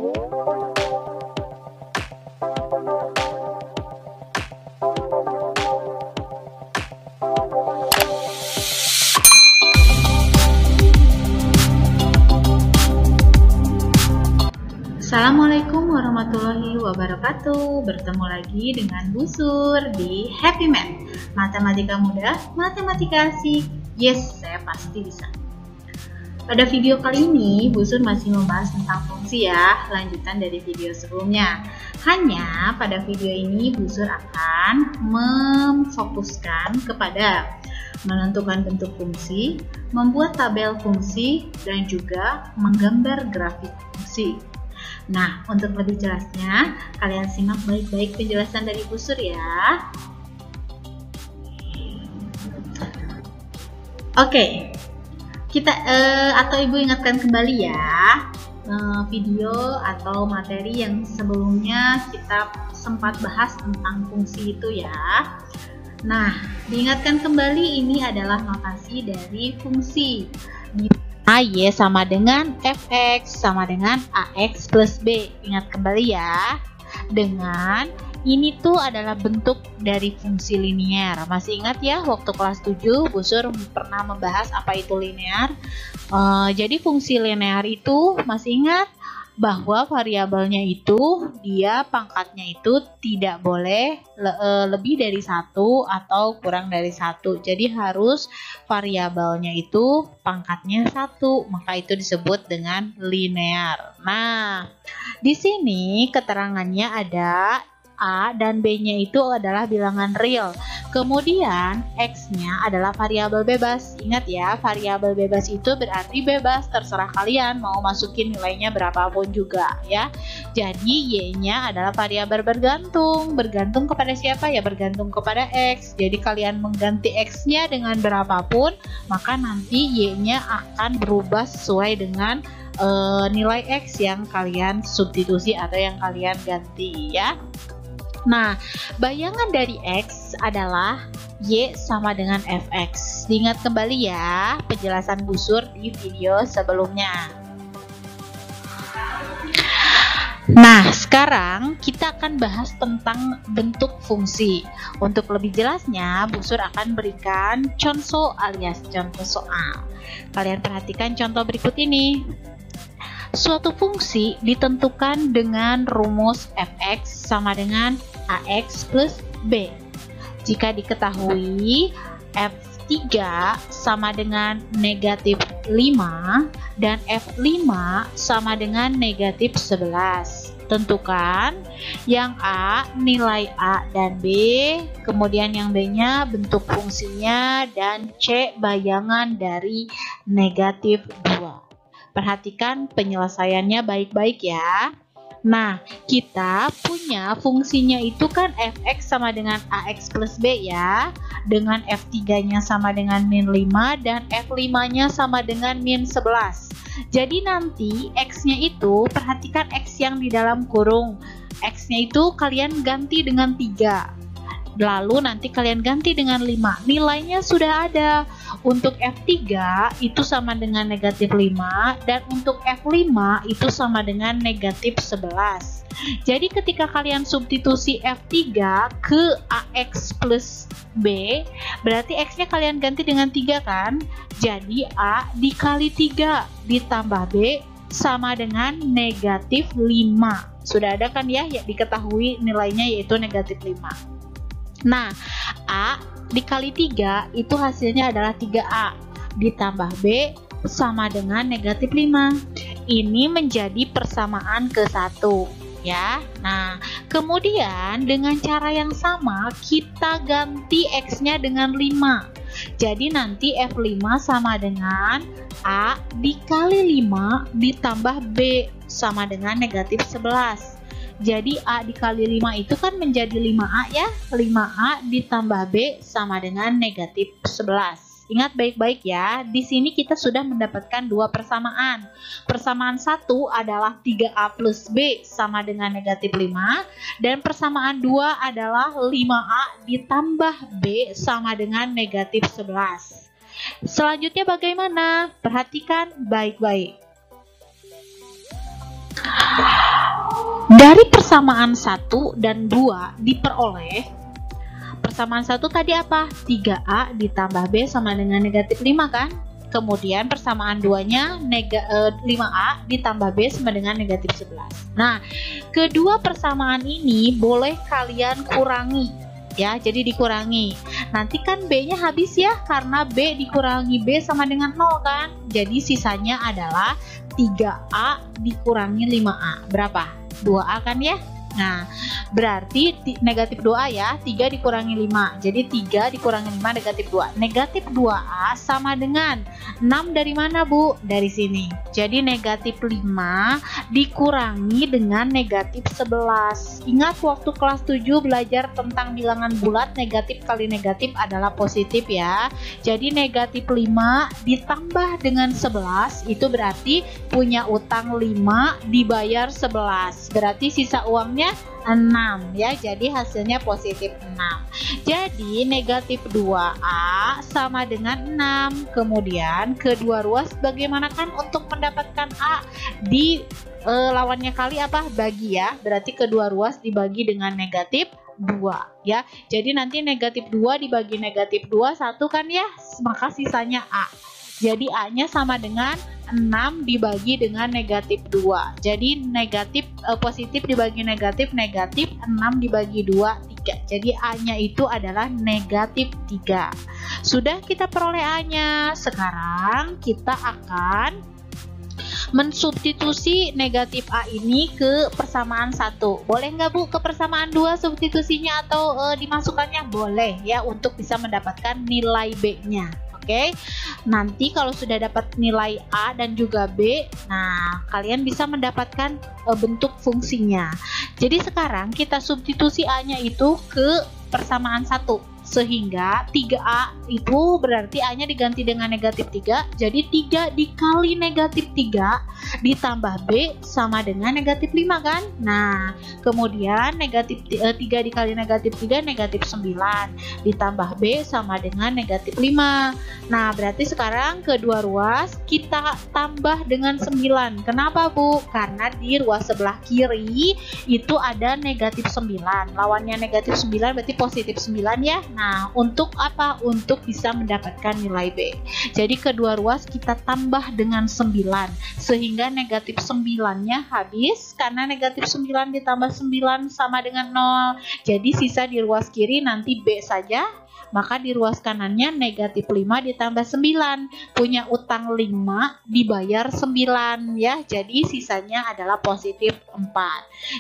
Assalamualaikum warahmatullahi wabarakatuh. Bertemu lagi dengan Bu Sur di Happy Math. Matematika mudah, matematika asik. Yes, saya pasti bisa. Pada video kali ini, Bu Sur masih membahas tentang fungsi ya, lanjutan dari video sebelumnya. Hanya pada video ini Bu Sur akan memfokuskan kepada menentukan bentuk fungsi, membuat tabel fungsi, dan juga menggambar grafik fungsi. Nah, untuk lebih jelasnya, kalian simak baik-baik penjelasan dari Bu Sur ya. Oke, kita atau Ibu ingatkan kembali ya video atau materi yang sebelumnya kita sempat bahas tentang fungsi itu ya. Nah, diingatkan kembali ini adalah notasi dari fungsi. Y sama dengan fx sama dengan ax plus b. Ingat kembali ya. Dengan ini tuh adalah bentuk dari fungsi linear. Masih ingat ya waktu kelas 7 Bu Sur pernah membahas apa itu linear. Jadi fungsi linear itu masih ingat bahwa variabelnya itu dia pangkatnya itu tidak boleh lebih dari 1 atau kurang dari 1. Jadi harus variabelnya itu pangkatnya 1, maka itu disebut dengan linear. Nah, di sini keterangannya ada A dan B-nya itu adalah bilangan real. Kemudian X-nya adalah variabel bebas. Ingat ya, variabel bebas itu berarti bebas, terserah kalian mau masukin nilainya berapapun juga ya. Jadi Y-nya adalah variabel bergantung. Bergantung kepada siapa ya? Bergantung kepada X. Jadi kalian mengganti X-nya dengan berapapun, maka nanti Y-nya akan berubah sesuai dengan nilai X yang kalian substitusi atau yang kalian ganti ya. Nah, bayangan dari X adalah Y sama dengan Fx. Diingat kembali ya penjelasan Bu Sur di video sebelumnya. Nah, sekarang kita akan bahas tentang bentuk fungsi. Untuk lebih jelasnya, Bu Sur akan berikan contoh alias contoh soal. Kalian perhatikan contoh berikut ini. Suatu fungsi ditentukan dengan rumus fx sama dengan ax plus b. Jika diketahui f3 sama dengan negatif 5 dan f5 sama dengan negatif 11. Tentukan yang A nilai A dan B, kemudian yang B-nya bentuk fungsinya, dan C bayangan dari negatif 2. Perhatikan penyelesaiannya baik-baik ya. Nah, kita punya fungsinya itu kan fx sama dengan ax plus b ya. Dengan f3-nya sama dengan min 5 dan f5-nya sama dengan min 11. Jadi nanti x-nya itu, perhatikan x yang di dalam kurung. X-nya itu kalian ganti dengan 3. Lalu nanti kalian ganti dengan 5. Nilainya sudah ada. Untuk F3 itu sama dengan negatif 5 dan untuk F5 itu sama dengan negatif 11. Jadi ketika kalian substitusi F3 ke AX plus B, berarti X-nya kalian ganti dengan 3 kan? Jadi A dikali 3 ditambah B sama dengan negatif 5. Sudah ada kan ya, diketahui nilainya yaitu negatif 5. Nah, A dikali 3 itu hasilnya adalah 3A ditambah B sama dengan negatif 5. Ini menjadi persamaan ke 1 ya. Nah, kemudian dengan cara yang sama kita ganti X-nya dengan 5. Jadi nanti F5 sama dengan A dikali 5 ditambah B sama dengan negatif 11. Jadi A dikali 5 itu kan menjadi 5A ya. 5A ditambah B sama dengan negatif 11. Ingat baik-baik ya, di sini kita sudah mendapatkan dua persamaan. Persamaan 1 adalah 3A plus B sama dengan negatif 5. Dan persamaan 2 adalah 5A ditambah B sama dengan negatif 11. Selanjutnya bagaimana? Perhatikan baik-baik. Dari persamaan 1 dan 2 diperoleh, persamaan 1 tadi apa? 3A ditambah B sama dengan negatif 5 kan? Kemudian persamaan 2-nya 5A ditambah B sama dengan negatif 11. Nah, kedua persamaan ini boleh kalian kurangi ya, jadi dikurangi. Nanti kan B-nya habis ya, karena B dikurangi B sama dengan 0 kan? Jadi sisanya adalah 3A dikurangi 5A. Berapa? 2A kan ya? Nah, berarti negatif 2A ya, 3 dikurangi 5. Jadi 3 dikurangi 5 negatif 2. Negatif 2A sama dengan 6 dari mana, Bu? Dari sini. Jadi negatif 5 dikurangi dengan negatif 11. Ingat waktu kelas 7 belajar tentang bilangan bulat, negatif kali negatif adalah positif ya. Jadi negatif 5 ditambah dengan 11 itu berarti punya utang 5 dibayar 11. Berarti sisa uangnya 6 ya, jadi hasilnya positif 6. Jadi negatif 2A sama dengan 6. Kemudian kedua ruas bagaimana kan untuk mendapatkan A? Di lawannya kali apa? Bagi ya, berarti kedua ruas dibagi dengan negatif 2 ya. Jadi nanti negatif 2 dibagi negatif 2 1 kan ya, maka sisanya A. Jadi A-nya sama dengan 6 dibagi dengan negatif 2. Jadi negatif positif dibagi negatif, negatif 6 dibagi 2, 3. Jadi A-nya itu adalah negatif 3. Sudah kita peroleh A-nya. Sekarang kita akan mensubstitusi negatif A ini ke persamaan 1. Boleh nggak Bu ke persamaan 2 substitusinya atau dimasukkannya? Boleh ya, untuk bisa mendapatkan nilai B-nya. Oke, nanti kalau sudah dapat nilai A dan juga B, nah kalian bisa mendapatkan bentuk fungsinya. Jadi sekarang kita substitusi A-nya itu ke persamaan 1. Sehingga 3A itu berarti A-nya diganti dengan negatif 3. Jadi 3 dikali negatif 3 ditambah B sama dengan negatif 5 kan? Nah, kemudian negatif 3 dikali negatif 3 negatif 9 ditambah B sama dengan negatif 5. Nah, berarti sekarang kedua ruas kita tambah dengan 9. Kenapa Bu? Karena di ruas sebelah kiri itu ada negatif 9. Lawannya negatif 9 berarti positif 9 ya. Nah, untuk apa? Untuk bisa mendapatkan nilai B. Jadi kedua ruas kita tambah dengan 9 sehingga negatif 9-nya habis, karena negatif 9 ditambah 9 sama dengan 0. Jadi sisa di ruas kiri nanti B saja. Maka di ruas kanannya negatif 5 ditambah 9, punya utang 5 dibayar 9 ya. Jadi sisanya adalah positif 4.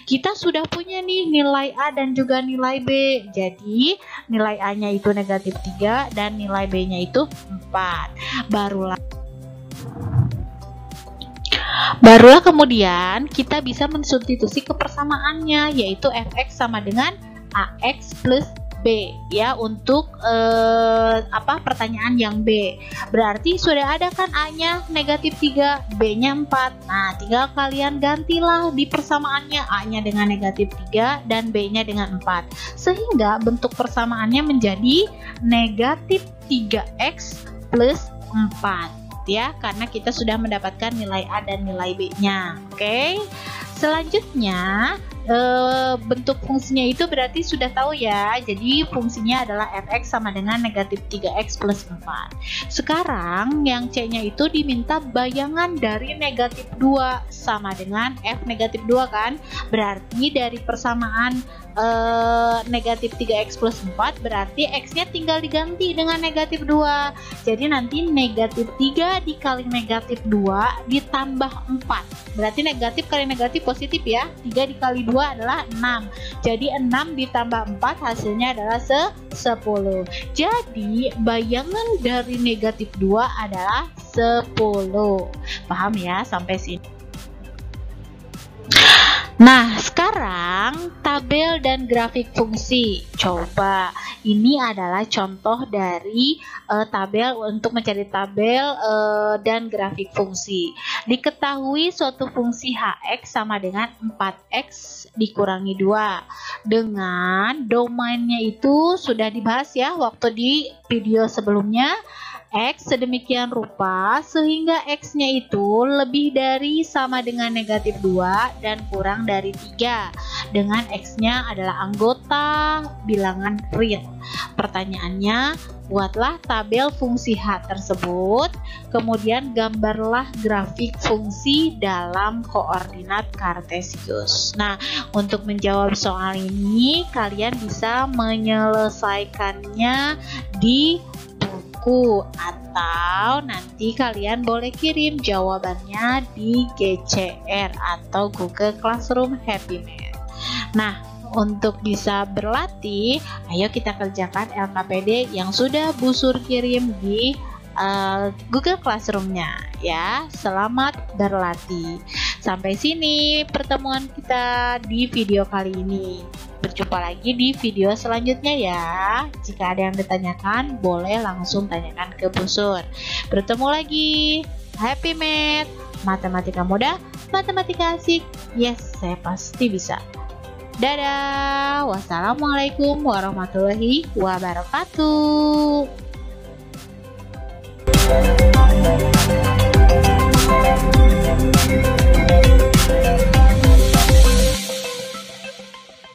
Kita sudah punya nih nilai A dan juga nilai B. Jadi nilai A nya itu negatif 3 dan nilai B nya itu 4. Barulah kemudian kita bisa mensubstitusi ke persamaannya, yaitu fx sama dengan ax plus B ya, untuk pertanyaan yang B. Berarti sudah ada kan A-nya negatif 3, B-nya 4. Nah, tinggal kalian gantilah di persamaannya, A-nya dengan negatif 3 dan B-nya dengan 4. Sehingga bentuk persamaannya menjadi negatif 3x plus 4 ya, karena kita sudah mendapatkan nilai A dan nilai B-nya. Oke. Selanjutnya bentuk fungsinya itu berarti sudah tahu ya. Jadi fungsinya adalah fx sama dengan negatif 3x plus 4. Sekarang yang C-nya itu diminta bayangan dari negatif 2 sama dengan f negatif 2 kan. Berarti dari persamaan negatif 3x plus 4 berarti x-nya tinggal diganti dengan negatif 2. Jadi nanti negatif 3 dikali negatif 2 ditambah 4. Berarti negatif kali negatif positif ya. 3 dikali 2 adalah 6. Jadi 6 ditambah 4 hasilnya adalah 10. Jadi bayangan dari negatif 2 adalah 10. Paham ya sampai sini? Nah, sekarang tabel dan grafik fungsi. Coba, ini adalah contoh dari tabel untuk mencari tabel dan grafik fungsi. Diketahui suatu fungsi hx sama dengan 4x dikurangi 2. Dengan domainnya itu sudah dibahas ya waktu di video sebelumnya. X sedemikian rupa sehingga X-nya itu lebih dari sama dengan negatif 2 dan kurang dari 3 dengan X-nya adalah anggota bilangan real. Pertanyaannya, buatlah tabel fungsi H tersebut, kemudian gambarlah grafik fungsi dalam koordinat kartesius. Nah, untuk menjawab soal ini, kalian bisa menyelesaikannya di buku atau nanti kalian boleh kirim jawabannya di GCR atau Google Classroom Happy Math. Nah, untuk bisa berlatih, ayo kita kerjakan LKPD yang sudah Bu Sur kirim di Google Classroom-nya ya. Selamat berlatih. Sampai sini pertemuan kita di video kali ini. Berjumpa lagi di video selanjutnya ya. Jika ada yang ditanyakan, boleh langsung tanyakan ke Bu Sur. Bertemu lagi. Happy Math, matematika mudah, matematika asik. Yes, saya pasti bisa. Dadah. Wassalamualaikum warahmatullahi wabarakatuh.